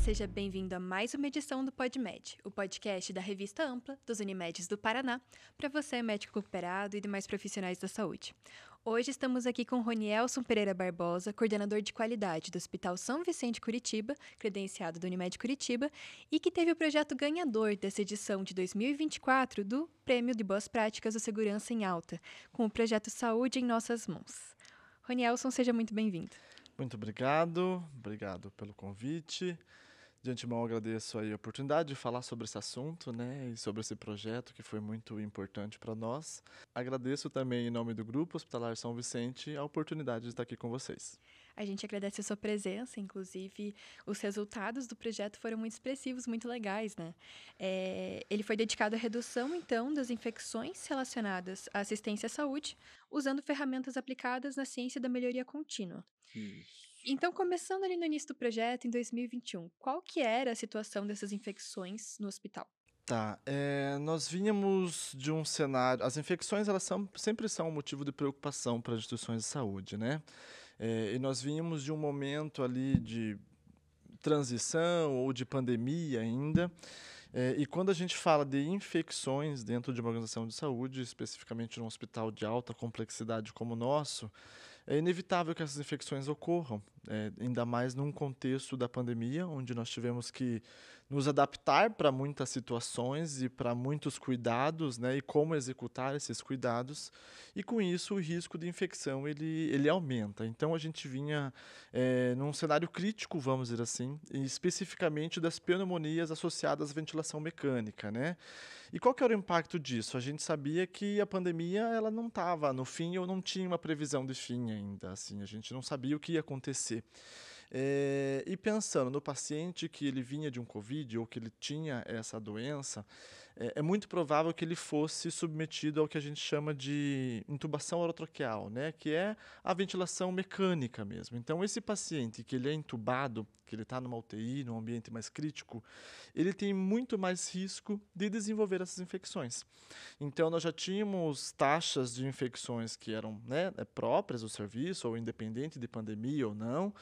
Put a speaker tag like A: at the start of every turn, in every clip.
A: seja bem-vindo a mais uma edição do PodMed, o podcast da revista Ampla dos Unimedes do Paraná, para você, médico cooperado e demais profissionais da saúde. Hoje estamos aqui com Ronielson Pereira Barbosa, coordenador de qualidade do Hospital São Vicente Curitiba, credenciado do Unimed Curitiba, e que teve o projeto ganhador dessa edição de 2024 do Prêmio de Boas Práticas da Segurança em Alta, com o projeto Saúde em Nossas Mãos. Ronielson, seja muito bem-vindo.
B: Muito obrigado pelo convite. De antemão, agradeço aí a oportunidade de falar sobre esse assunto, né, e sobre esse projeto que foi muito importante para nós. Agradeço também, em nome do Grupo Hospitalar São Vicente, a oportunidade de estar aqui com vocês.
A: A gente agradece a sua presença, inclusive os resultados do projeto foram muito expressivos, muito legais, né? Ele foi dedicado à redução, então, das infecções relacionadas à assistência à saúde, usando ferramentas aplicadas na ciência da melhoria contínua.
B: Isso.
A: Então, começando ali no início do projeto, em 2021, qual que era a situação dessas infecções no hospital?
B: Tá, nós vínhamos de um cenário. As infecções, elas sempre são um motivo de preocupação para as instituições de saúde, né? E nós vínhamos de um momento ali de transição ou de pandemia ainda. E quando a gente fala de infecções dentro de uma organização de saúde, especificamente num hospital de alta complexidade como o nosso, é inevitável que essas infecções ocorram, ainda mais num contexto da pandemia, onde nós tivemos que nos adaptar para muitas situações e para muitos cuidados, né, e como executar esses cuidados, e com isso o risco de infecção ele aumenta. Então a gente vinha num cenário crítico, vamos dizer assim, e especificamente das pneumonias associadas à ventilação mecânica, né? E qual que era o impacto disso? A gente sabia que a pandemia ela não estava no fim, ou não tinha uma previsão de fim ainda, assim, a gente não sabia o que ia acontecer. E pensando no paciente que ele vinha de um Covid ou que ele tinha essa doença, é muito provável que ele fosse submetido ao que a gente chama de intubação orotroqueal, né? Que é a ventilação mecânica mesmo. Então, esse paciente que ele é intubado, que ele está numa UTI, num ambiente mais crítico, ele tem muito mais risco de desenvolver essas infecções. Então, nós já tínhamos taxas de infecções que eram, né, próprias do serviço, ou independente de pandemia ou não,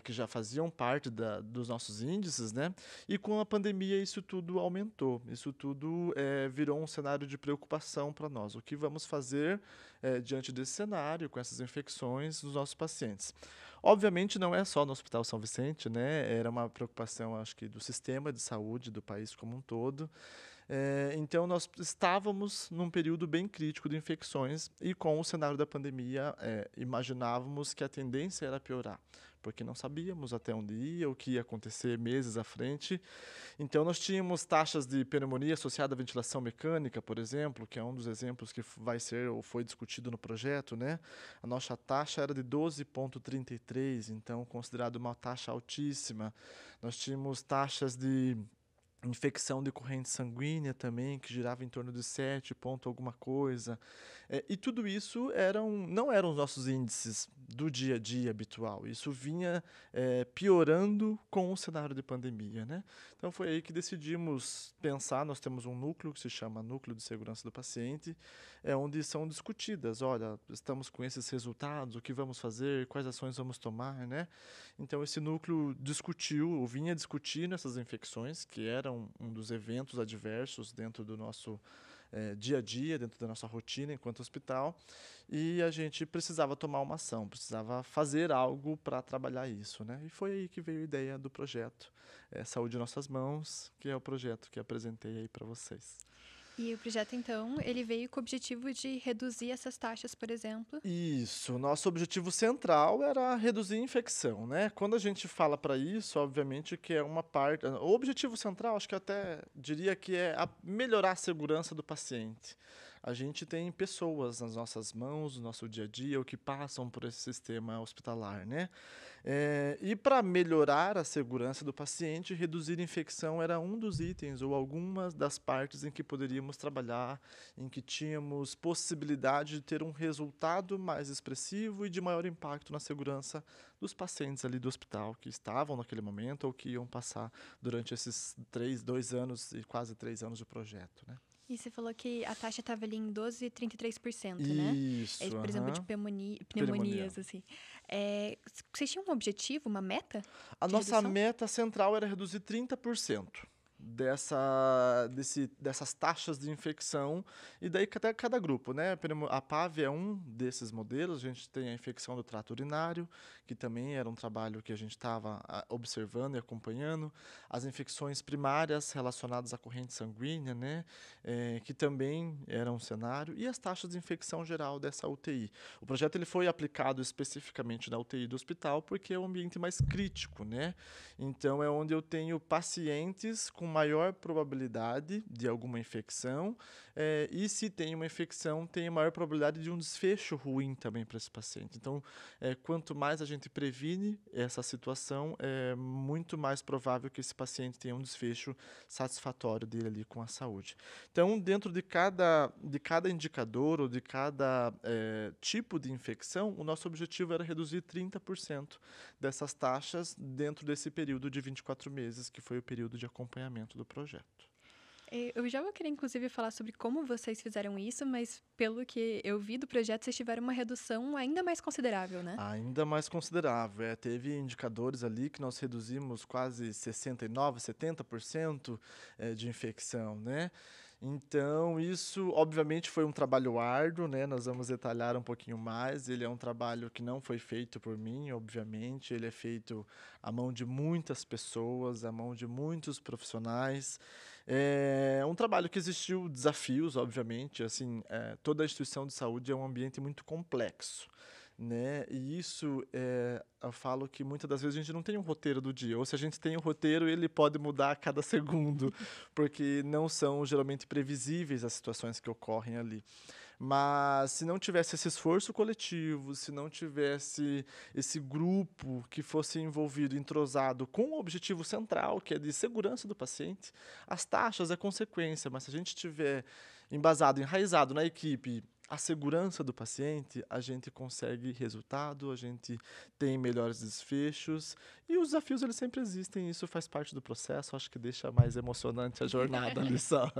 B: que já faziam parte dos nossos índices, né? E com a pandemia isso tudo aumentou, isso tudo virou um cenário de preocupação para nós. O que vamos fazer diante desse cenário, com essas infecções nos nossos pacientes? Obviamente não é só no Hospital São Vicente, né? Era uma preocupação, acho que, do sistema de saúde do país como um todo. Então, nós estávamos num período bem crítico de infecções e, com o cenário da pandemia, imaginávamos que a tendência era piorar, porque não sabíamos até onde ia, o que ia acontecer meses à frente. Então, nós tínhamos taxas de pneumonia associada à ventilação mecânica, por exemplo, que é um dos exemplos que vai ser ou foi discutido no projeto, né? A nossa taxa era de 12,33, então, considerado uma taxa altíssima. Nós tínhamos taxas de infecção de corrente sanguínea também, que girava em torno de 7 ponto alguma coisa. E tudo isso não eram os nossos índices do dia a dia habitual. Isso vinha piorando com o cenário de pandemia, né? Então foi aí que decidimos pensar, nós temos um núcleo que se chama Núcleo de Segurança do Paciente, onde são discutidas, olha, estamos com esses resultados, o que vamos fazer, quais ações vamos tomar, né? Então esse núcleo vinha discutindo essas infecções, que eram um dos eventos adversos dentro do nosso dia a dia, dentro da nossa rotina enquanto hospital, e a gente precisava tomar uma ação, precisava fazer algo para trabalhar isso, né? E foi aí que veio a ideia do projeto Saúde em Nossas Mãos, que é o projeto que apresentei aí para vocês.
A: E o projeto, então, ele veio com o objetivo de reduzir essas taxas, por exemplo.
B: Isso, nosso objetivo central era reduzir a infecção, né? Quando a gente fala para isso, obviamente que é uma parte. O objetivo central, acho que eu até diria que é melhorar a segurança do paciente. A gente tem pessoas nas nossas mãos, no nosso dia a dia, o que passam por esse sistema hospitalar, né? E para melhorar a segurança do paciente, reduzir a infecção era um dos itens ou algumas das partes em que poderíamos trabalhar, em que tínhamos possibilidade de ter um resultado mais expressivo e de maior impacto na segurança dos pacientes ali do hospital que estavam naquele momento ou que iam passar durante esses 2 anos e quase 3 anos de projeto, né?
A: E você falou que a taxa estava ali em 12,33%, né?
B: Isso,
A: Por exemplo, de
B: aham.
A: pneumonias, assim. Vocês tinham um objetivo, uma meta
B: A
A: de
B: nossa
A: redução?
B: meta central era reduzir 30% dessas taxas de infecção, e daí cada grupo, né? A PAV é um desses modelos, a gente tem a infecção do trato urinário, que também era um trabalho que a gente estava observando e acompanhando, as infecções primárias relacionadas à corrente sanguínea, né? Que também era um cenário, e as taxas de infecção geral dessa UTI. O projeto ele foi aplicado especificamente na UTI do hospital, porque é o ambiente mais crítico, né? Então, é onde eu tenho pacientes com maior probabilidade de alguma infecção, e se tem uma infecção, tem maior probabilidade de um desfecho ruim também para esse paciente. Então, quanto mais a gente previne essa situação, é muito mais provável que esse paciente tenha um desfecho satisfatório dele ali com a saúde. Então, dentro de cada indicador ou de cada tipo de infecção, o nosso objetivo era reduzir 30% dessas taxas dentro desse período de 24 meses, que foi o período de acompanhamento do projeto.
A: Eu já vou querer, inclusive, falar sobre como vocês fizeram isso, mas pelo que eu vi do projeto, vocês tiveram uma redução ainda mais considerável, né?
B: Ainda mais considerável. Teve indicadores ali que nós reduzimos quase 69%, 70% de infecção, né? Então, isso, obviamente, foi um trabalho árduo, né? Nós vamos detalhar um pouquinho mais. Ele é um trabalho que não foi feito por mim, obviamente. Ele é feito à mão de muitas pessoas, à mão de muitos profissionais. É um trabalho que existiu desafios, obviamente. Assim, toda a instituição de saúde é um ambiente muito complexo, né? E isso, eu falo que muitas das vezes a gente não tem um roteiro do dia, ou se a gente tem um roteiro, ele pode mudar a cada segundo, porque não são geralmente previsíveis as situações que ocorrem ali. Mas se não tivesse esse esforço coletivo, se não tivesse esse grupo que fosse envolvido, entrosado com o objetivo central, que é de segurança do paciente, as taxas é consequência, mas se a gente tiver embasado, enraizado na equipe, a segurança do paciente, a gente consegue resultado, a gente tem melhores desfechos, e os desafios eles sempre existem, isso faz parte do processo, acho que deixa mais emocionante a jornada ali só.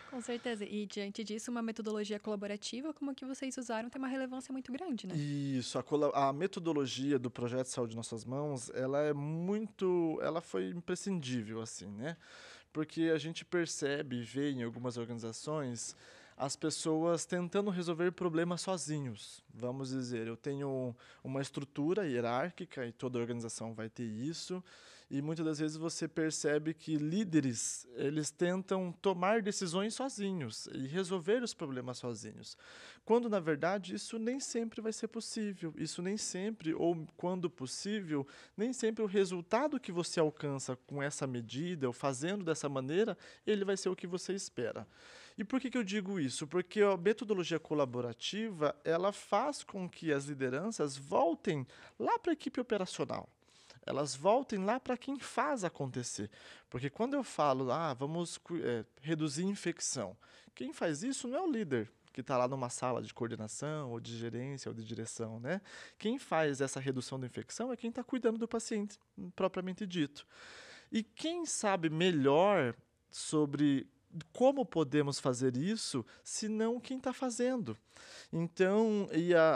A: Com certeza. E diante disso, uma metodologia colaborativa como a que vocês usaram tem uma relevância muito grande, né?
B: Isso, a metodologia do projeto Saúde em Nossas Mãos, ela foi imprescindível, assim, né? Porque a gente percebe e vê em algumas organizações as pessoas tentando resolver problemas sozinhos. Vamos dizer, eu tenho uma estrutura hierárquica e toda organização vai ter isso, e muitas das vezes você percebe que líderes, eles tentam tomar decisões sozinhos e resolver os problemas sozinhos. Quando, na verdade, isso nem sempre vai ser possível. Isso nem sempre, ou quando possível, nem sempre o resultado que você alcança com essa medida, ou fazendo dessa maneira, ele vai ser o que você espera. E por que eu digo isso? Porque a metodologia colaborativa, ela faz com que as lideranças voltem lá para a equipe operacional. Elas voltem lá para quem faz acontecer. Porque quando eu falo, vamos reduzir infecção, quem faz isso não é o líder que está lá numa sala de coordenação, ou de gerência, ou de direção, né? Quem faz essa redução da infecção é quem está cuidando do paciente, propriamente dito. E quem sabe melhor sobre como podemos fazer isso, se não quem está fazendo? Então,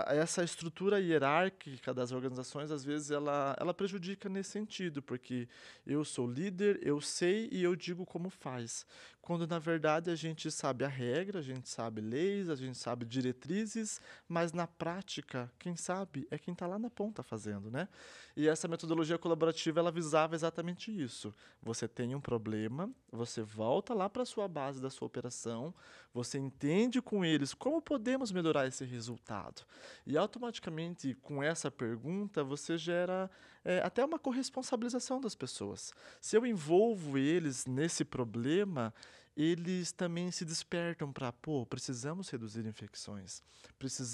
B: essa estrutura hierárquica das organizações, às vezes, ela prejudica nesse sentido, porque eu sou líder, eu sei e eu digo como faz. Quando, na verdade, a gente sabe a regra, a gente sabe leis, a gente sabe diretrizes, mas, na prática, quem sabe é quem está lá na ponta fazendo, né? E essa metodologia colaborativa, ela visava exatamente isso. Você tem um problema, você volta lá para a sua base da sua operação, você entende com eles como podemos melhorar esse resultado. E automaticamente, com essa pergunta, você gera até uma corresponsabilização das pessoas. Se eu envolvo eles nesse problema, eles também se despertam para, precisamos reduzir infecções.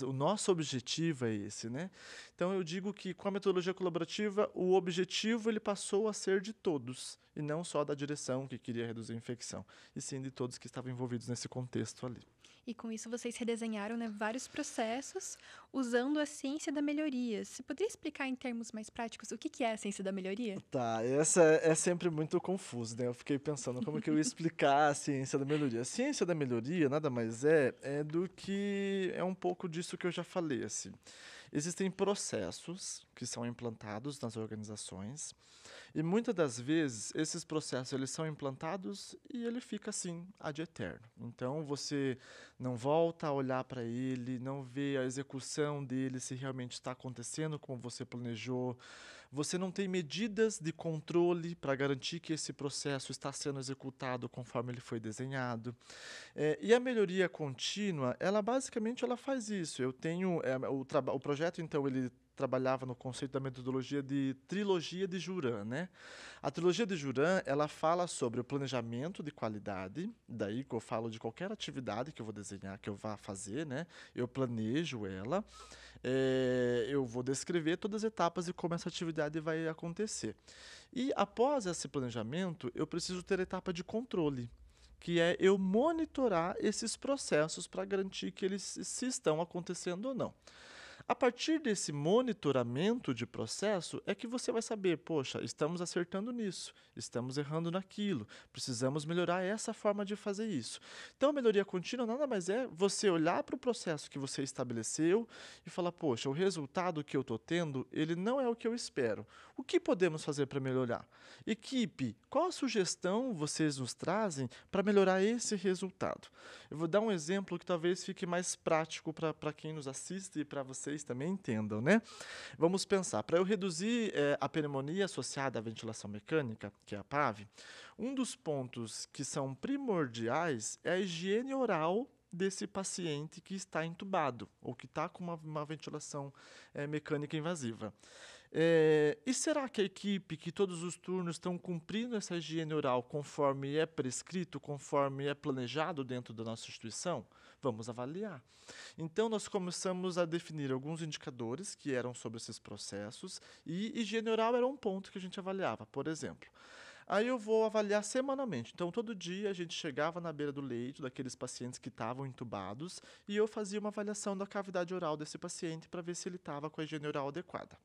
B: O nosso objetivo é esse, né? Então, eu digo que com a metodologia colaborativa, o objetivo ele passou a ser de todos, e não só da direção que queria reduzir a infecção, e sim de todos que estavam envolvidos nesse contexto ali.
A: E com isso vocês redesenharam, né, vários processos usando a ciência da melhoria. Você poderia explicar em termos mais práticos o que é a ciência da melhoria?
B: Tá, essa é sempre muito confuso, né? Eu fiquei pensando como que eu ia explicar a ciência da melhoria. A ciência da melhoria nada mais é do que um pouco disso que eu já falei, assim. Existem processos que são implantados nas organizações e muitas das vezes esses processos eles são implantados e ele fica assim ad eterno. Então você não volta a olhar para ele, não vê a execução dele se realmente está acontecendo como você planejou. Você não tem medidas de controle para garantir que esse processo está sendo executado conforme ele foi desenhado. E a melhoria contínua, ela basicamente ela faz isso. Eu tenho o projeto, então, ele trabalhava no conceito da metodologia de trilogia de Juran, né? A trilogia de Juran, ela fala sobre o planejamento de qualidade, daí que eu falo de qualquer atividade que eu vou desenhar, que eu vá fazer, né? Eu planejo ela, eu vou descrever todas as etapas e como essa atividade vai acontecer. E após esse planejamento, eu preciso ter a etapa de controle, que é eu monitorar esses processos para garantir que eles se estão acontecendo ou não. A partir desse monitoramento de processo é que você vai saber, poxa, estamos acertando nisso, estamos errando naquilo, precisamos melhorar essa forma de fazer isso. Então, a melhoria contínua nada mais é você olhar para o processo que você estabeleceu e falar, poxa, o resultado que eu estou tendo, ele não é o que eu espero. O que podemos fazer para melhorar? Equipe, qual a sugestão vocês nos trazem para melhorar esse resultado? Eu vou dar um exemplo que talvez fique mais prático para quem nos assiste e para vocês também entendam, né? Vamos pensar, para eu reduzir a pneumonia associada à ventilação mecânica, que é a PAV, um dos pontos que são primordiais é a higiene oral desse paciente que está entubado ou que está com uma ventilação mecânica invasiva. E será que a equipe, que todos os turnos estão cumprindo essa higiene oral conforme é prescrito, conforme é planejado dentro da nossa instituição? Vamos avaliar. Então, nós começamos a definir alguns indicadores que eram sobre esses processos e higiene oral era um ponto que a gente avaliava, por exemplo. Aí eu vou avaliar semanalmente. Então, todo dia a gente chegava na beira do leito daqueles pacientes que estavam entubados e eu fazia uma avaliação da cavidade oral desse paciente para ver se ele estava com a higiene oral adequada.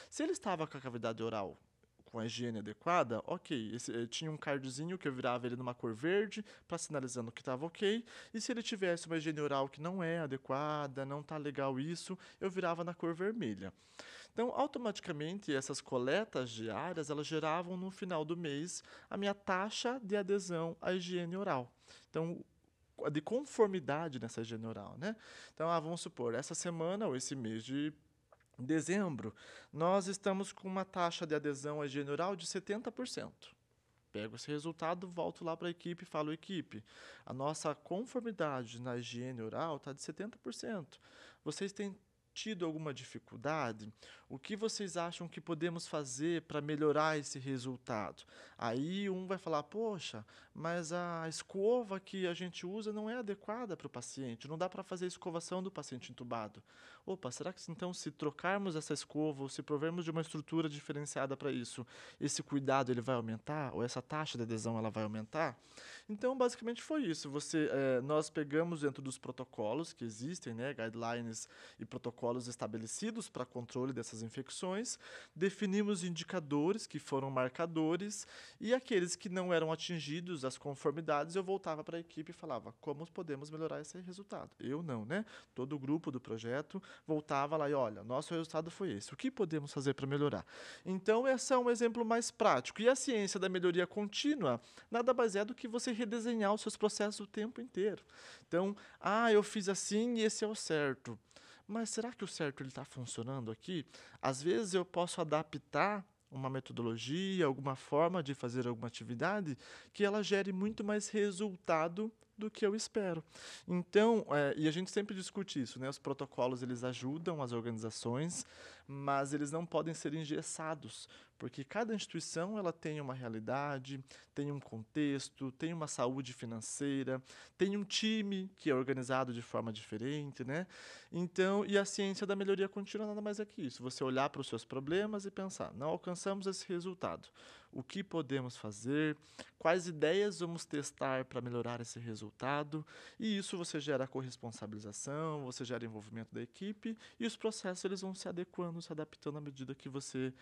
B: Se ele estava com a cavidade oral com a higiene adequada, ok. Tinha um cardzinho que eu virava ele numa cor verde para sinalizando que estava ok. E se ele tivesse uma higiene oral que não é adequada, não está legal isso, eu virava na cor vermelha. Então, automaticamente, essas coletas diárias, elas geravam no final do mês a minha taxa de adesão à higiene oral. Então, de conformidade nessa higiene oral, né? Então, vamos supor, essa semana ou esse mês de dezembro, nós estamos com uma taxa de adesão à higiene oral de 70%. Pego esse resultado, volto lá para a equipe e falo, equipe, a nossa conformidade na higiene oral está de 70%. Vocês têm tido alguma dificuldade? O que vocês acham que podemos fazer para melhorar esse resultado? Aí um vai falar, poxa, mas a escova que a gente usa não é adequada para o paciente, não dá para fazer a escovação do paciente entubado. Opa, será que então se trocarmos essa escova ou se provermos de uma estrutura diferenciada para isso, esse cuidado ele vai aumentar? Ou essa taxa de adesão ela vai aumentar? Então, basicamente foi isso. Nós pegamos dentro dos protocolos que existem, né, guidelines e protocolos estabelecidos para controle dessas infecções, definimos indicadores que foram marcadores e aqueles que não eram atingidos as conformidades, eu voltava para a equipe e falava, como podemos melhorar esse resultado? Eu não, né? Todo o grupo do projeto voltava lá e, olha, nosso resultado foi esse. O que podemos fazer para melhorar? Então, esse é um exemplo mais prático. E a ciência da melhoria contínua nada mais é do que você redesenhar os seus processos o tempo inteiro. Então, eu fiz assim e esse é o certo. Mas será que o certo está funcionando aqui? Às vezes eu posso adaptar uma metodologia, alguma forma de fazer alguma atividade que ela gere muito mais resultado do que eu espero. Então, e a gente sempre discute isso, né? Os protocolos, eles ajudam as organizações, mas eles não podem ser engessados, porque cada instituição ela tem uma realidade, tem um contexto, tem uma saúde financeira, tem um time que é organizado de forma diferente, né? Então, e a ciência da melhoria contínua nada mais é que isso, você olhar para os seus problemas e pensar, não alcançamos esse resultado. o que podemos fazer, quais ideias vamos testar para melhorar esse resultado, e isso você gera corresponsabilização, você gera envolvimento da equipe, e os processos eles vão se adequando, se adaptando à medida que você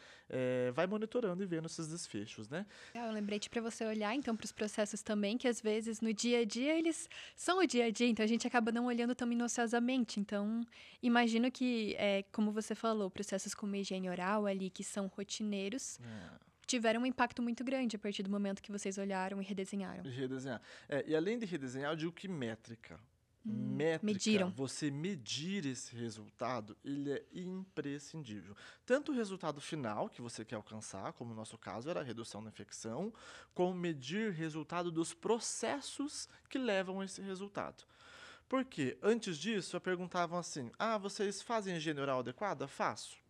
B: vai monitorando e vendo esses desfechos, né?
A: Eu lembrete para você olhar, então, para os processos também, que às vezes no dia a dia eles são o dia a dia, então a gente acaba não olhando tão minuciosamente. Então, imagino que, como você falou, processos como higiene oral ali, que são rotineiros, tiveram um impacto muito grande a partir do momento que vocês olharam e redesenharam.
B: De redesenhar. E além de redesenhar, eu digo que métrica. Métrica,
A: mediram.
B: você medir esse resultado, ele é imprescindível. Tanto o resultado final que você quer alcançar, como no nosso caso era a redução da infecção, como medir o resultado dos processos que levam a esse resultado. Porque antes disso, perguntavam assim: vocês fazem higiene oral adequada? Faço.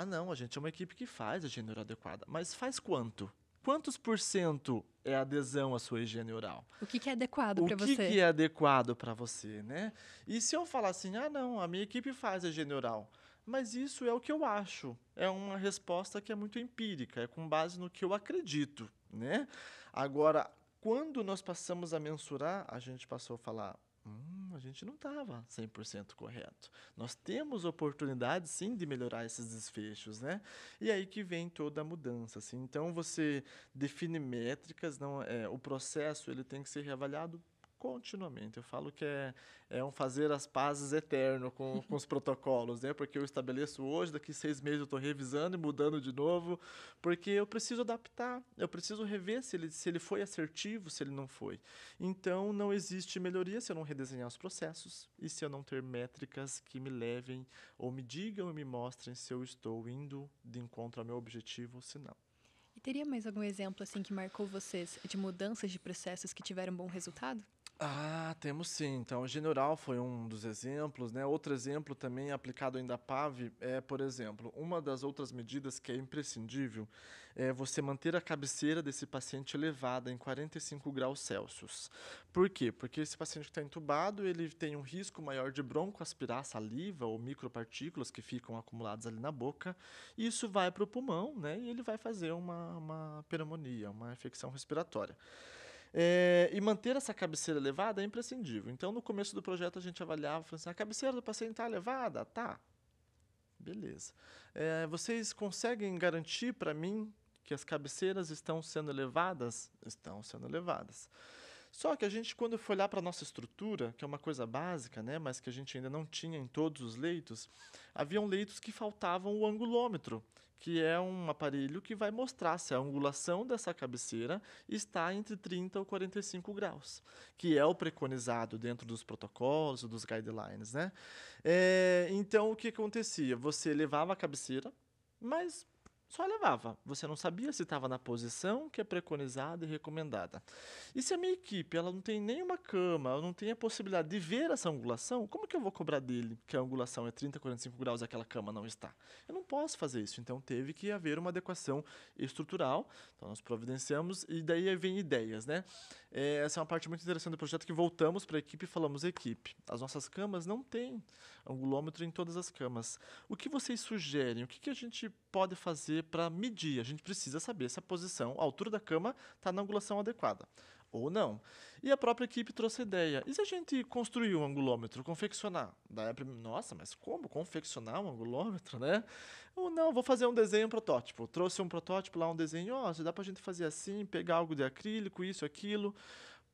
B: Não, a gente é uma equipe que faz a higiene oral adequada. Mas faz quanto? Quantos por cento é adesão à sua higiene oral?
A: O que é adequado para você?
B: O que é adequado para você, né? E se eu falar assim, não, a minha equipe faz a higiene oral, mas isso é o que eu acho. É uma resposta que é muito empírica, é com base no que eu acredito, né? Agora, quando nós passamos a mensurar, a gente passou a falar, a gente não estava 100% correto. Nós temos oportunidade, sim, de melhorar esses desfechos, né? E aí que vem toda a mudança, assim. Então, você define métricas, o processo ele tem que ser reavaliado continuamente. Eu falo que é um fazer as pazes eterno com os protocolos, né? Porque eu estabeleço hoje, daqui 6 meses eu estou revisando e mudando de novo, porque eu preciso adaptar, eu preciso rever se ele foi assertivo, se ele não foi. Então, não existe melhoria se eu não redesenhar os processos e se eu não ter métricas que me levem ou me digam e me mostrem se eu estou indo de encontro ao meu objetivo ou se não.
A: E teria mais algum exemplo assim que marcou vocês de mudanças de processos que tiveram bom resultado?
B: Temos sim. Então, o General foi um dos exemplos, né? Outro exemplo também aplicado ainda à PAV é, por exemplo, uma das outras medidas que é imprescindível é você manter a cabeceira desse paciente elevada em 45 graus Celsius. Por quê? Porque esse paciente que está entubado, ele tem um risco maior de broncoaspirar saliva ou micropartículas que ficam acumuladas ali na boca, e isso vai para o pulmão, né? E ele vai fazer uma pneumonia, uma infecção respiratória. E manter essa cabeceira elevada é imprescindível. Então, no começo do projeto, a gente avaliava, falando assim, a cabeceira do paciente está elevada? Tá. Beleza. Vocês conseguem garantir para mim que as cabeceiras estão sendo elevadas? Estão sendo elevadas. Só que a gente, quando foi olhar para a nossa estrutura, que é uma coisa básica, né, mas que a gente ainda não tinha em todos os leitos, haviam leitos que faltavam o angulômetro, que é um aparelho que vai mostrar se a angulação dessa cabeceira está entre 30 ou 45 graus, que é o preconizado dentro dos protocolos, dos guidelines, né? Então, o que acontecia? Você levava a cabeceira, mas só levava. Você não sabia se estava na posição que é preconizada e recomendada. E se a minha equipe ela não tem nenhuma cama, ela não tem a possibilidade de ver essa angulação, como que eu vou cobrar dele que a angulação é 30, 45 graus e aquela cama não está? Eu não posso fazer isso. Então, teve que haver uma adequação estrutural. Então, nós providenciamos e daí vem ideias, né? Essa é uma parte muito interessante do projeto que voltamos para a equipe e falamos, equipe, as nossas camas não têm angulômetro em todas as camas. O que vocês sugerem? O que a gente pode fazer para medir? A gente precisa saber se a posição, a altura da cama está na angulação adequada ou não. E a própria equipe trouxe a ideia. E se a gente construir um angulômetro, confeccionar? Daí, nossa, mas como confeccionar um angulômetro, né? Ou não, vou fazer um desenho, um protótipo. Trouxe um protótipo lá, um desenho. Dá pra gente fazer assim, pegar algo de acrílico, isso, aquilo.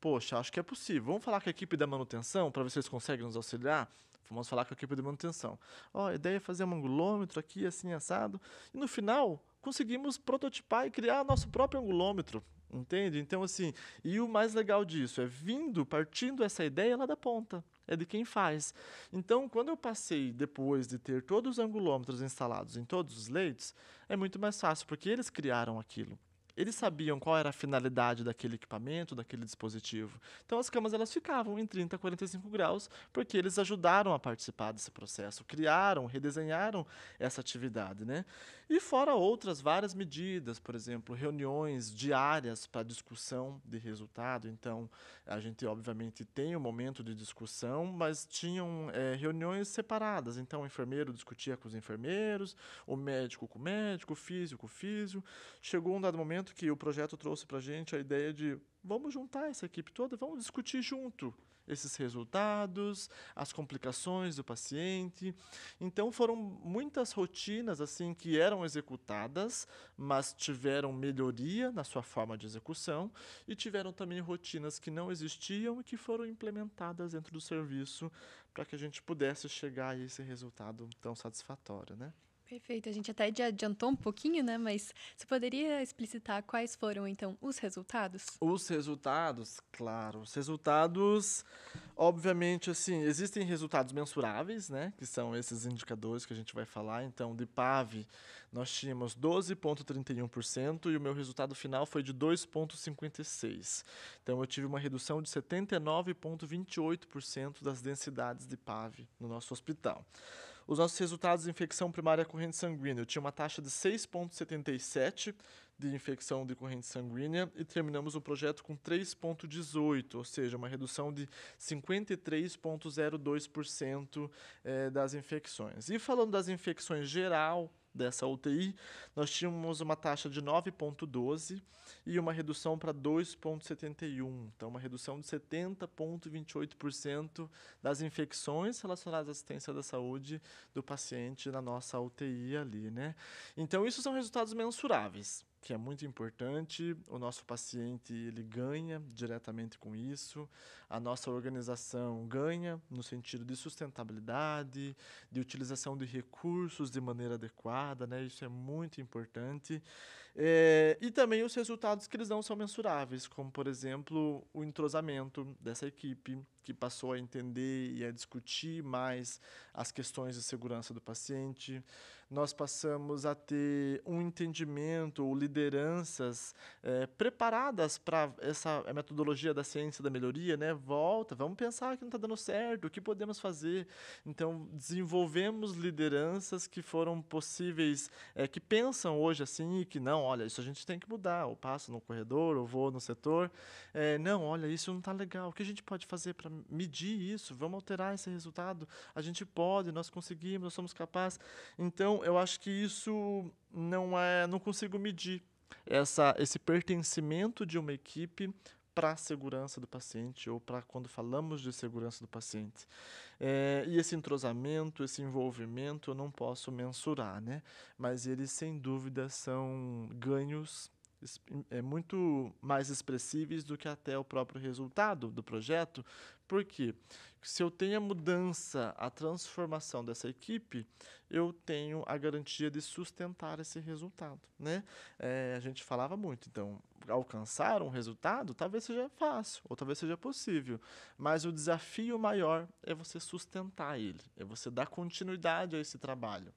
B: Poxa, acho que é possível. Vamos falar com a equipe da manutenção para ver se eles conseguem nos auxiliar? Vamos falar com a equipe de manutenção. A ideia é fazer um angulômetro aqui, assim, assado. E no final, conseguimos prototipar e criar nosso próprio angulômetro. Entende? Então, assim, e o mais legal disso é partindo essa ideia lá da ponta. É de quem faz. Então, quando eu passei, depois de ter todos os angulômetros instalados em todos os leitos, é muito mais fácil, porque eles criaram aquilo. Eles sabiam qual era a finalidade daquele equipamento, daquele dispositivo. Então, as camas elas ficavam em 30 a 45 graus, porque eles ajudaram a participar desse processo, criaram, redesenharam essa atividade, né? E fora outras várias medidas, por exemplo, reuniões diárias para discussão de resultado. Então, a gente, obviamente, tem um momento de discussão, mas tinham reuniões separadas. Então, o enfermeiro discutia com os enfermeiros, o médico com o médico, o físico com o físio. Chegou um dado momento momento que o projeto trouxe para a gente a ideia de vamos juntar essa equipe toda, vamos discutir junto esses resultados, as complicações do paciente. Então foram muitas rotinas assim que eram executadas, mas tiveram melhoria na sua forma de execução e tiveram também rotinas que não existiam e que foram implementadas dentro do serviço para que a gente pudesse chegar a esse resultado tão satisfatório, né?
A: Perfeito. A gente até já adiantou um pouquinho, né? Mas você poderia explicitar quais foram, então, os resultados?
B: Os resultados, claro, os resultados, obviamente, assim, existem resultados mensuráveis, né, que são esses indicadores que a gente vai falar. Então, de PAV, nós tínhamos 12,31% e o meu resultado final foi de 2,56%. Então, eu tive uma redução de 79,28% das densidades de PAV no nosso hospital. Os nossos resultados de infecção primária corrente sanguínea, eu tinha uma taxa de 6,77 de infecção de corrente sanguínea e terminamos o projeto com 3,18, ou seja, uma redução de 53,02% das infecções. E falando das infecções geral dessa UTI, nós tínhamos uma taxa de 9,12 e uma redução para 2,71. Então, uma redução de 70,28% das infecções relacionadas à assistência da saúde do paciente na nossa UTI ali, né? Então, isso são resultados mensuráveis, que é muito importante. O nosso paciente, ele ganha diretamente com isso. A nossa organização ganha no sentido de sustentabilidade, de utilização de recursos de maneira adequada, né? Isso é muito importante. E também os resultados que eles não são mensuráveis, como, por exemplo, o entrosamento dessa equipe, que passou a entender e a discutir mais as questões de segurança do paciente. Nós passamos a ter um entendimento ou lideranças preparadas para essa metodologia da ciência da melhoria, né? Vamos pensar que não está dando certo, o que podemos fazer? Então, desenvolvemos lideranças que foram possíveis, que pensam hoje assim e que não, olha, isso a gente tem que mudar. Eu passo no corredor, eu vou no setor. Não, olha, isso não está legal. O que a gente pode fazer para medir isso? Vamos alterar esse resultado? A gente pode, nós conseguimos, nós somos capazes. Então, eu acho que isso não consigo medir esse pertencimento de uma equipe para a segurança do paciente ou para quando falamos de segurança do paciente. E esse entrosamento, esse envolvimento, eu não posso mensurar, né? Mas eles, sem dúvida, são ganhos muito mais expressíveis do que até o próprio resultado do projeto. Por quê? Se eu tenho a mudança, a transformação dessa equipe, eu tenho a garantia de sustentar esse resultado, né? A gente falava muito, então, alcançar um resultado talvez seja fácil, ou talvez seja possível, mas o desafio maior é você sustentar ele, é você dar continuidade a esse trabalho.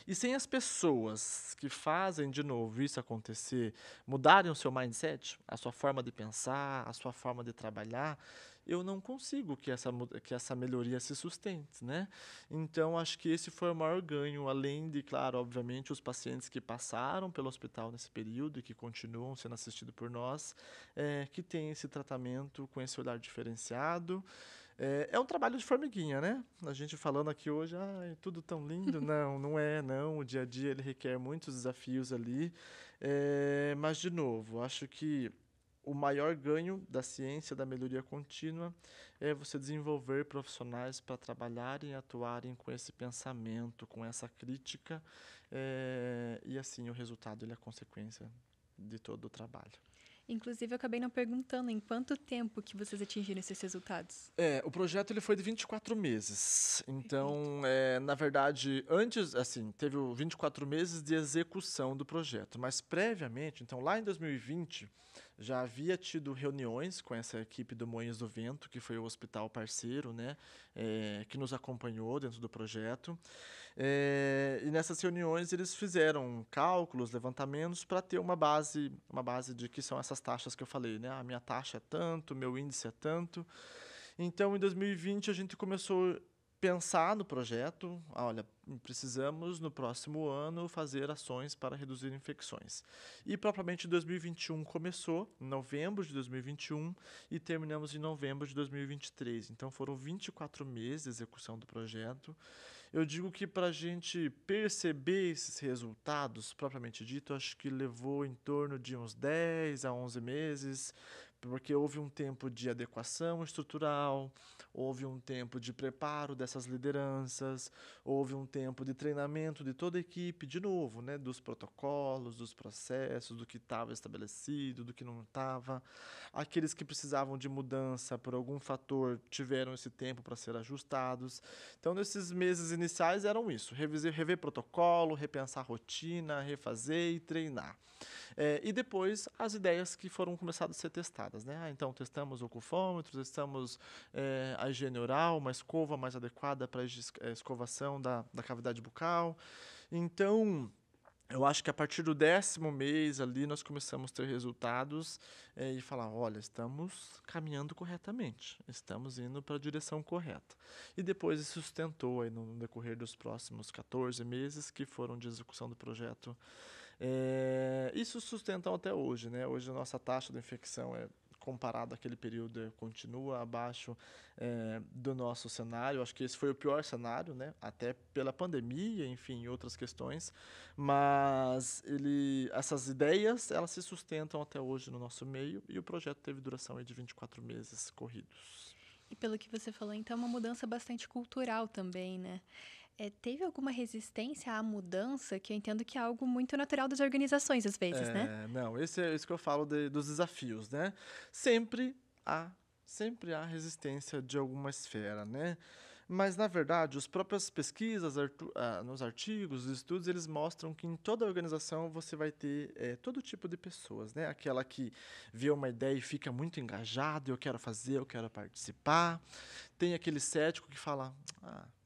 B: E sem as pessoas que fazem, de novo, isso acontecer, mudarem o seu mindset, a sua forma de pensar, a sua forma de trabalhar, eu não consigo que essa melhoria se sustente, né? Então, acho que esse foi o maior ganho, além de, claro, obviamente, os pacientes que passaram pelo hospital nesse período e que continuam sendo assistidos por nós, que têm esse tratamento com esse olhar diferenciado. É um trabalho de formiguinha, né? A gente falando aqui hoje, é tudo tão lindo. Não, não é, não. O dia a dia ele requer muitos desafios ali. Mas, de novo, acho que o maior ganho da ciência da melhoria contínua é você desenvolver profissionais para trabalharem e atuarem com esse pensamento, com essa crítica. E, assim, o resultado ele é a consequência de todo o trabalho.
A: Inclusive, eu acabei não perguntando em quanto tempo que vocês atingiram esses resultados.
B: O projeto ele foi de 24 meses. Então,
A: Perfeito.
B: na verdade, antes, assim, teve 24 meses de execução do projeto. Mas previamente, então lá em 2020, já havia tido reuniões com essa equipe do Moinhos do Vento, que foi o hospital parceiro, né, que nos acompanhou dentro do projeto. E nessas reuniões eles fizeram cálculos, levantamentos para ter uma base de que são essas taxas que eu falei, né? A minha taxa é tanto, meu índice é tanto. Então, em 2020 a gente começou a pensar no projeto. Olha, precisamos no próximo ano fazer ações para reduzir infecções. E propriamente 2021 começou, em novembro de 2021, e terminamos em novembro de 2023. Então foram 24 meses de execução do projeto. Eu digo que para a gente perceber esses resultados, propriamente dito, acho que levou em torno de uns 10 a 11 meses, porque houve um tempo de adequação estrutural, houve um tempo de preparo dessas lideranças, houve um tempo de treinamento de toda a equipe, de novo, né, dos protocolos, dos processos, do que estava estabelecido, do que não estava. Aqueles que precisavam de mudança por algum fator tiveram esse tempo para ser ajustados. Então, nesses meses iniciais eram isso: rever protocolo, repensar rotina, refazer e treinar. E depois as ideias que foram começadas a ser testadas, né? Então testamos o ocufômetro, testamos a higiene oral, uma escova mais adequada para a escovação da cavidade bucal. Então, eu acho que a partir do 10º mês ali nós começamos a ter resultados e falar, olha, estamos caminhando corretamente, estamos indo para a direção correta. E depois isso sustentou aí no decorrer dos próximos 14 meses que foram de execução do projeto. Isso sustentam até hoje, né? Hoje a nossa taxa de infecção comparado àquele período, continua abaixo do nosso cenário. Acho que esse foi o pior cenário, né? Até pela pandemia, enfim, outras questões. Mas essas ideias, elas se sustentam até hoje no nosso meio e o projeto teve duração aí de 24 meses corridos.
A: E pelo que você falou, então, é uma mudança bastante cultural também, né? Teve alguma resistência à mudança, que eu entendo que é algo muito natural das organizações, às vezes, né?
B: Não, esse é isso que eu falo dos desafios, né? Sempre há, sempre há resistência de alguma esfera, né? Mas, na verdade, as próprias pesquisas, nos artigos, os estudos, eles mostram que em toda organização você vai ter todo tipo de pessoas, né? Aquela que vê uma ideia e fica muito engajada, eu quero fazer, eu quero participar. Tem aquele cético que fala,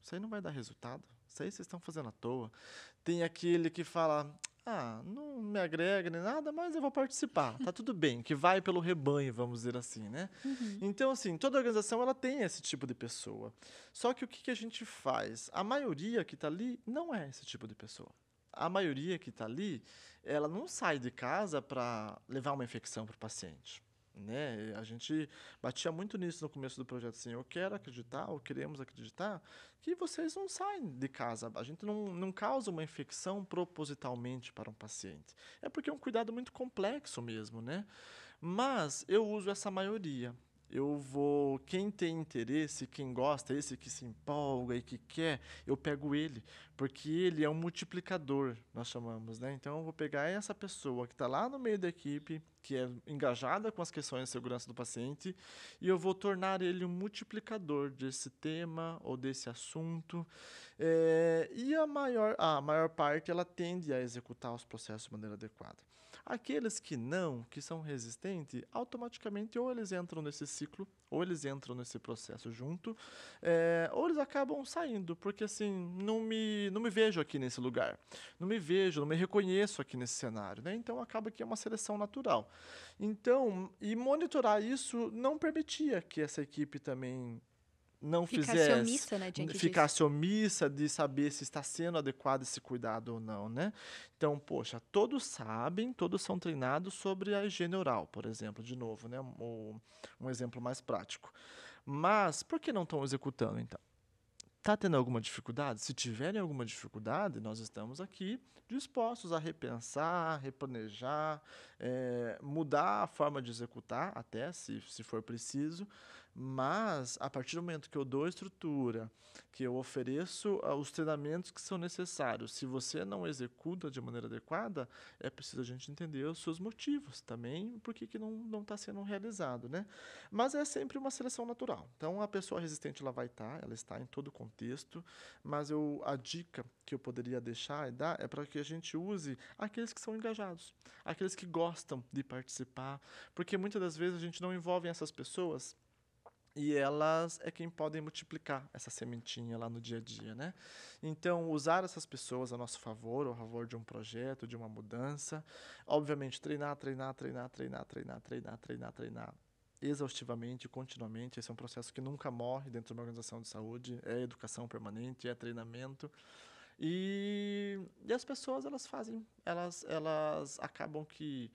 B: isso aí não vai dar resultado, isso aí vocês estão fazendo à toa. Tem aquele que fala, não me agrega nem nada, mas eu vou participar, tá tudo bem, que vai pelo rebanho, vamos dizer assim, né?
A: Uhum.
B: Então, assim, toda organização ela tem esse tipo de pessoa. Só que o que a gente faz? A maioria que está ali não é esse tipo de pessoa. A maioria que está ali, ela não sai de casa para levar uma infecção para o paciente. Né? A gente batia muito nisso no começo do projeto, assim, eu quero acreditar, ou queremos acreditar, que vocês não saem de casa. A gente não causa uma infecção propositalmente para um paciente. É porque é um cuidado muito complexo mesmo, né? Mas eu uso essa maioria. Quem tem interesse, quem gosta, esse que se empolga e que quer, eu pego ele, porque ele é um multiplicador, nós chamamos, né? Então eu vou pegar essa pessoa que está lá no meio da equipe, que é engajada com as questões de segurança do paciente, e eu vou tornar ele um multiplicador desse tema ou desse assunto. E a maior parte ela tende a executar os processos de maneira adequada. Aqueles que não, que são resistentes, automaticamente ou eles entram nesse ciclo, ou eles entram nesse processo junto, ou eles acabam saindo, porque assim, não me vejo aqui nesse lugar, não me vejo, não me reconheço aqui nesse cenário, né? Então acaba que é uma seleção natural. Então, e monitorar isso não permitia que essa equipe também não
A: Ficasse
B: fizesse,
A: omissa, né, diante disso.
B: ficasse omissa de saber se está sendo adequado esse cuidado ou não, né? Então, poxa, todos sabem, todos são treinados sobre a higiene oral, por exemplo, de novo, né? Um exemplo mais prático. Mas por que não estão executando, então? Está tendo alguma dificuldade? Se tiverem alguma dificuldade, nós estamos aqui dispostos a repensar, replanejar, mudar a forma de executar, até se for preciso, mas a partir do momento que eu dou estrutura, que eu ofereço os treinamentos que são necessários, se você não executa de maneira adequada, é preciso a gente entender os seus motivos também, por que não está sendo realizado, né? Mas é sempre uma seleção natural. Então, a pessoa resistente ela está em todo o contexto, mas a dica que eu poderia deixar e dar é para que a gente use aqueles que são engajados, aqueles que gostam de participar, porque muitas das vezes a gente não envolve essas pessoas e elas é quem podem multiplicar essa sementinha lá no dia a dia, né? Então, usar essas pessoas a nosso favor, ao favor de um projeto, de uma mudança. Obviamente, treinar exaustivamente, continuamente. Esse é um processo que nunca morre dentro de uma organização de saúde. É educação permanente, é treinamento. E as pessoas, elas acabam que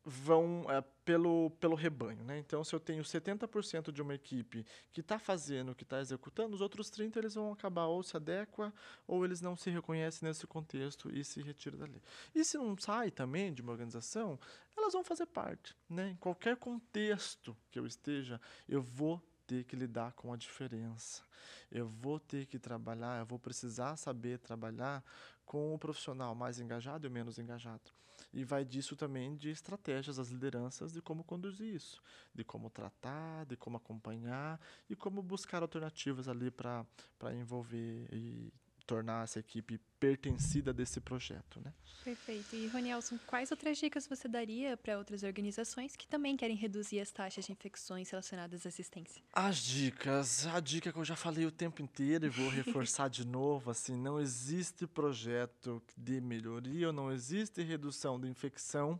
B: vão pelo rebanho, né? Então, se eu tenho 70% de uma equipe que está fazendo, que está executando, os outros 30% eles vão acabar ou se adequam ou eles não se reconhecem nesse contexto e se retiram dali. E se não sai também de uma organização, elas vão fazer parte, né? Em qualquer contexto que eu esteja, eu vou ter que lidar com a diferença. Eu vou ter que trabalhar, eu vou precisar saber trabalhar com o profissional mais engajado e menos engajado. E vai disso também de estratégias das lideranças de como conduzir isso, de como tratar, de como acompanhar e como buscar alternativas ali para envolver e tornar essa equipe pertencida desse projeto, né?
A: Perfeito. E, Ronielson, quais outras dicas você daria para outras organizações que também querem reduzir as taxas de infecções relacionadas à assistência?
B: A dica que eu já falei o tempo inteiro e vou reforçar de novo, assim, não existe projeto de melhoria ou não existe redução de infecção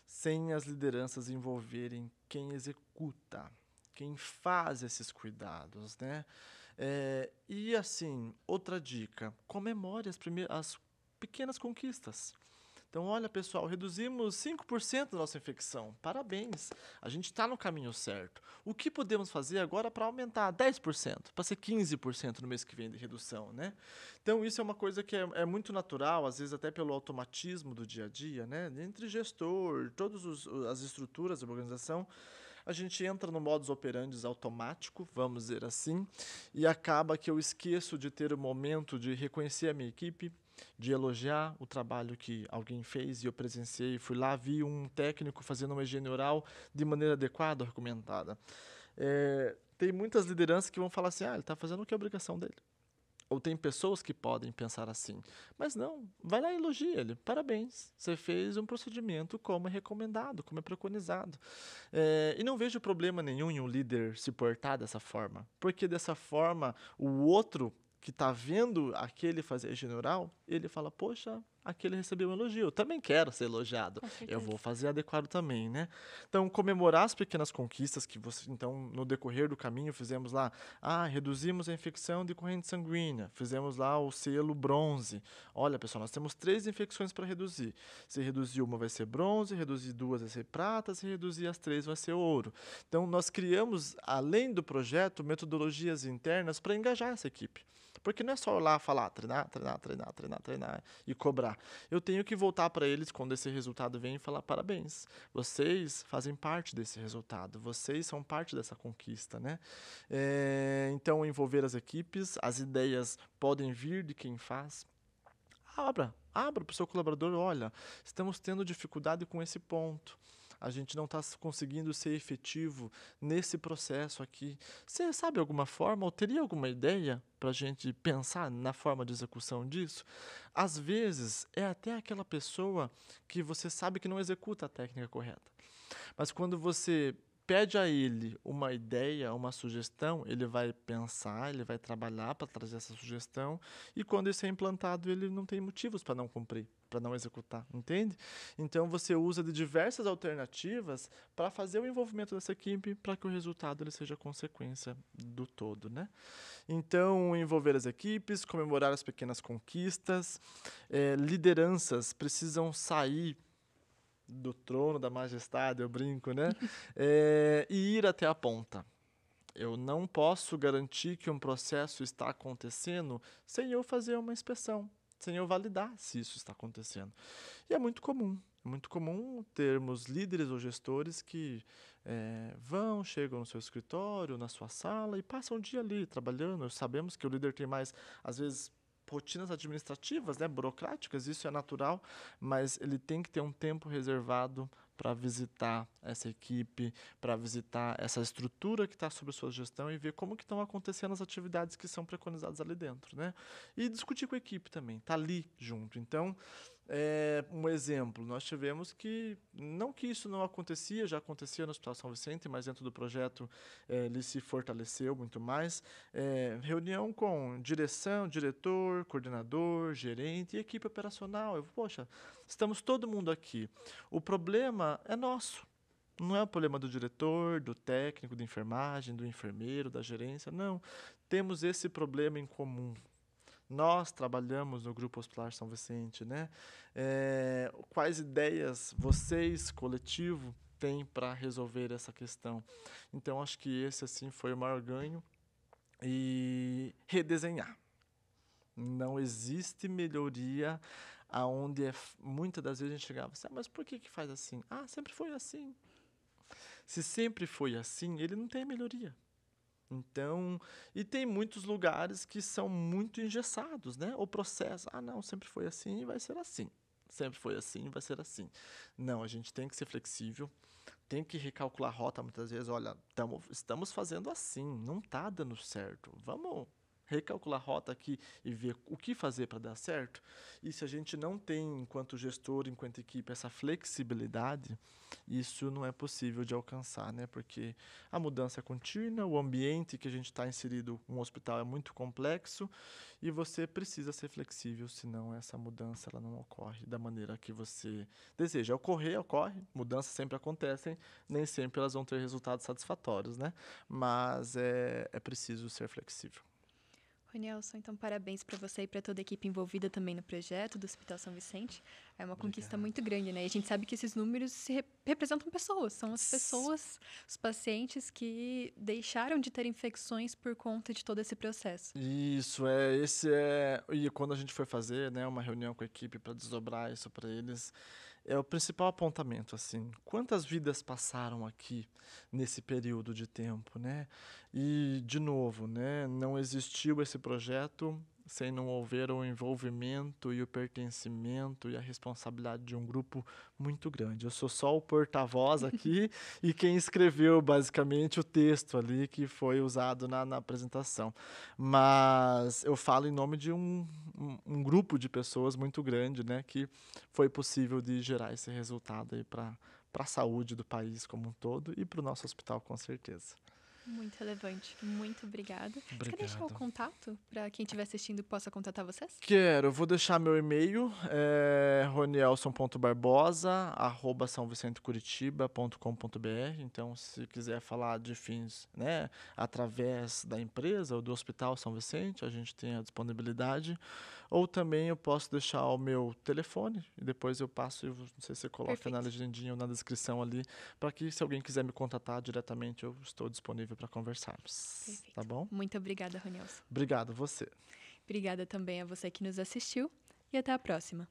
B: sem as lideranças envolverem quem executa, quem faz esses cuidados, né? E assim, outra dica, comemore as pequenas conquistas. Então, olha, pessoal, reduzimos 5% da nossa infecção. Parabéns, a gente está no caminho certo. O que podemos fazer agora para aumentar 10%, para ser 15% no mês que vem de redução, né? Então, isso é uma coisa que é muito natural, às vezes até pelo automatismo do dia a dia, né? Entre gestor, todas as estruturas da organização, a gente entra no modus operandi automático, vamos dizer assim, e acaba que eu esqueço de ter o momento de reconhecer a minha equipe, de elogiar o trabalho que alguém fez e eu presenciei, fui lá, vi um técnico fazendo uma higiene oral de maneira adequada, recomendada. Tem muitas lideranças que vão falar assim, ele está fazendo o que é obrigação dele. Ou tem pessoas que podem pensar assim. Mas não, vai lá e elogia ele. Parabéns, você fez um procedimento como é recomendado, como é preconizado. E não vejo problema nenhum em um líder se portar dessa forma. Porque dessa forma, o outro que está vendo aquele fazer higiene oral, ele fala, poxa, aquele recebeu um elogio, eu também quero ser elogiado, eu vou fazer adequado também, né? Então, comemorar as pequenas conquistas que você, então, no decorrer do caminho, fizemos lá, reduzimos a infecção de corrente sanguínea, fizemos lá o selo bronze. Olha, pessoal, nós temos 3 infecções para reduzir. Se reduzir uma vai ser bronze, reduzir 2 vai ser prata, se reduzir as 3 vai ser ouro. Então, nós criamos, além do projeto, metodologias internas para engajar essa equipe. Porque não é só lá falar, treinar e cobrar. Eu tenho que voltar para eles quando esse resultado vem e falar parabéns. Vocês fazem parte desse resultado. Vocês são parte dessa conquista, né? Então, envolver as equipes, as ideias podem vir de quem faz. Abra para o seu colaborador, olha, estamos tendo dificuldade com esse ponto. A gente não está conseguindo ser efetivo nesse processo aqui. Você sabe alguma forma ou teria alguma ideia para a gente pensar na forma de execução disso? Às vezes, é até aquela pessoa que você sabe que não executa a técnica correta. Mas quando você pede a ele uma ideia, uma sugestão, ele vai pensar, ele vai trabalhar para trazer essa sugestão e quando isso é implantado, ele não tem motivos para não cumprir, para não executar, entende? Então, você usa de diversas alternativas para fazer o envolvimento dessa equipe para que o resultado ele seja consequência do todo, né? Então, envolver as equipes, comemorar as pequenas conquistas, lideranças precisam sair do trono da majestade, eu brinco, né? E ir até a ponta. Eu não posso garantir que um processo está acontecendo sem eu fazer uma inspeção, sem eu validar se isso está acontecendo. E é muito comum termos líderes ou gestores que chegam no seu escritório, na sua sala e passam o dia ali trabalhando. Sabemos que o líder tem mais, às vezes, rotinas administrativas, né, burocráticas, isso é natural, mas ele tem que ter um tempo reservado para visitar essa equipe, para visitar essa estrutura que está sob sua gestão e ver como que estão acontecendo as atividades que são preconizadas ali dentro, né? E discutir com a equipe também, tá ali junto. Então, um exemplo, nós tivemos não que isso não acontecia, já acontecia no Hospital São Vicente, mas dentro do projeto ele se fortaleceu muito mais. Reunião com direção, diretor, coordenador, gerente e equipe operacional. Poxa, estamos todo mundo aqui. O problema é nosso. Não é o problema do diretor, do técnico, da enfermagem, do enfermeiro, da gerência. Não. Temos esse problema em comum. Nós trabalhamos no Grupo Hospitalar São Vicente, né? Quais ideias vocês, coletivo, têm para resolver essa questão? Então, acho que esse, assim, foi o maior ganho. E redesenhar. Não existe melhoria aonde muitas das vezes a gente chegava assim, mas por que faz assim? Ah, sempre foi assim. Se sempre foi assim, ele não tem melhoria. Então, e tem muitos lugares que são muito engessados, né? O processo, não, sempre foi assim e vai ser assim. Sempre foi assim e vai ser assim. Não, a gente tem que ser flexível, tem que recalcular a rota muitas vezes. Olha, estamos fazendo assim, não está dando certo. Vamos recalcular a rota aqui e ver o que fazer para dar certo. E se a gente não tem, enquanto gestor, enquanto equipe, essa flexibilidade, isso não é possível de alcançar, né? Porque a mudança é contínua, o ambiente que a gente está inserido, um hospital, é muito complexo e você precisa ser flexível, senão essa mudança ela não ocorre da maneira que você deseja. Ocorre, mudanças sempre acontecem, nem sempre elas vão ter resultados satisfatórios, né? Mas é preciso ser flexível.
A: Ronielson, então parabéns para você e para toda a equipe envolvida também no projeto do Hospital São Vicente. É uma conquista muito grande, né? E a gente sabe que esses números representam pessoas, são as pessoas, os pacientes que deixaram de ter infecções por conta de todo esse processo.
B: Isso, e quando a gente foi fazer, né, uma reunião com a equipe para desdobrar isso para eles, é o principal apontamento, assim, quantas vidas passaram aqui nesse período de tempo, né? E, de novo, né, não existiu esse projeto sem não houver o envolvimento e o pertencimento e a responsabilidade de um grupo muito grande. Eu sou só o porta-voz aqui e quem escreveu, basicamente, o texto ali que foi usado na apresentação. Mas eu falo em nome de um grupo de pessoas muito grande, né, que foi possível de gerar esse resultado aí para a saúde do país como um todo e para o nosso hospital, com certeza.
A: Muito relevante. Muito obrigada.
B: Obrigado.
A: Você quer deixar o contato para quem estiver assistindo possa contatar vocês?
B: Quero. Vou deixar meu e-mail, ronielson.barbosa@sãovicentecuritiba.com.br. Então, se quiser falar de fins, né, através da empresa ou do Hospital São Vicente, a gente tem a disponibilidade. Ou também eu posso deixar o meu telefone e depois eu passo, não sei se você coloca na legendinha ou na descrição ali, para que se alguém quiser me contatar diretamente, eu estou disponível para conversarmos.
A: Perfeito.
B: Tá bom?
A: Muito obrigada, Ronielson.
B: Obrigado, você.
A: Obrigada também a você que nos assistiu e até a próxima.